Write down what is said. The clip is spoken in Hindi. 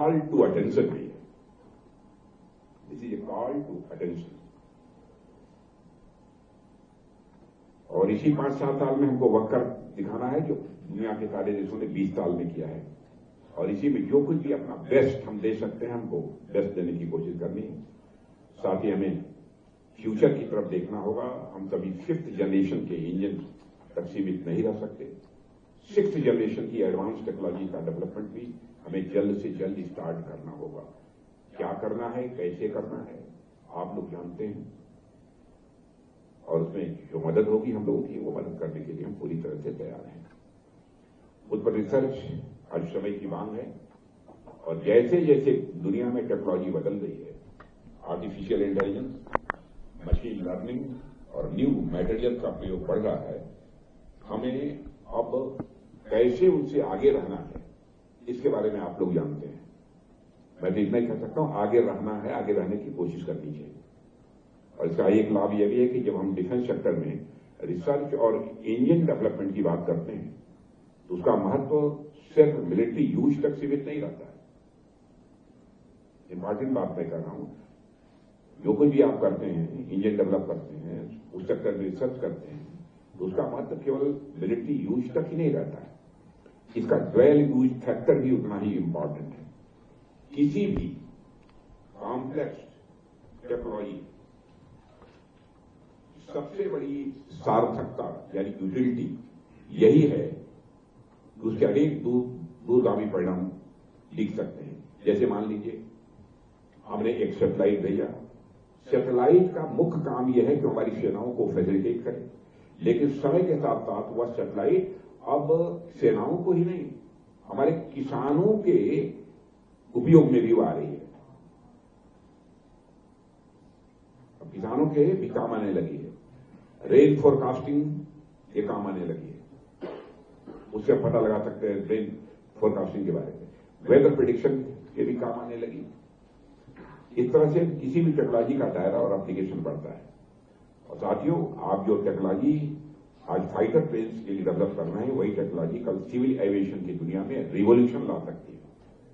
कॉल टू अटेंशन भी है। This is a call to attention. और इसी 5-7 साल में हमको वक्त कर दिखाना है जो दुनिया के सारे देशों ने 20 साल में किया है। और इसी में जो कुछ भी अपना बेस्ट हम दे सकते हैं, हमको बेस्ट देने की कोशिश करनी है। साथ ही हमें फ्यूचर की तरफ देखना होगा। हम कभी 5th जनरेशन के इंजन तक सीमित नहीं रह सकते। 6th जनरेशन की एडवांस टेक्नोलॉजी का डेवलपमेंट भी हमें जल्द से जल्द स्टार्ट करना होगा। क्या करना है, कैसे करना है, आप लोग जानते हैं। और उसमें जो मदद होगी हम लोगों की, वो मदद करने के लिए हम पूरी तरह से तैयार हैं। उस पर रिसर्च हर समय की मांग है। और जैसे जैसे दुनिया में टेक्नोलॉजी बदल रही है, आर्टिफिशियल इंटेलिजेंस, मशीन लर्निंग और न्यू मटेरियल का प्रयोग बढ़ रहा है, हमें अब कैसे उनसे आगे रहना है, इसके बारे में आप लोग जानते हैं। मैं तो इतना ही कह सकता हूं, आगे रहना है, आगे रहने की कोशिश करनी चाहिए। और इसका एक लाभ यह भी है कि जब हम डिफेंस सेक्टर में रिसर्च और इंजन डेवलपमेंट की बात करते हैं, तो उसका महत्व सिर्फ मिलिट्री यूज तक सीमित नहीं रहता है। इंपॉर्टेंट बात मैं कर रहा हूं, जो कुछ भी आप करते हैं, इंजन डेवलप करते हैं, उस सेक्टर में रिसर्च करते हैं, तो उसका महत्व केवल मिलिट्री यूज तक ही नहीं रहता है। इसका ड्वेल यूज फैक्टर भी उतना ही इंपॉर्टेंट है। किसी भी कॉम्प्लेक्स टेक्नोलॉजी सबसे बड़ी सार्थकता यानी यूटिलिटी यही है कि उसके अनेक दूरगामी परिणाम लिख सकते हैं। जैसे मान लीजिए हमने एक सैटेलाइट भेजा। सैटेलाइट का मुख्य काम यह है कि हमारी सेनाओं को फैसिलिटेट करे, लेकिन समय के साथ साथ वह सैटेलाइट अब सेनाओं को ही नहीं, हमारे किसानों के उपयोग में भी आ रही है। अब किसानों के भी काम आने लगी है। रेन फोरकास्टिंग ये काम आने लगी है, उससे पता लगा सकते हैं रेन फोरकास्टिंग के बारे में। वेदर प्रिडिक्शन ये भी काम आने लगी। इस तरह से किसी भी टेक्नोलॉजी का दायरा और एप्लीकेशन बढ़ता है। और साथियों, आप जो टेक्नोलॉजी आज फाइटर प्लेन्स के लिए डेवलप कर रहे हैं, वही टेक्नोलॉजी कल सिविल एविएशन की दुनिया में रिवॉल्यूशन ला सकती है।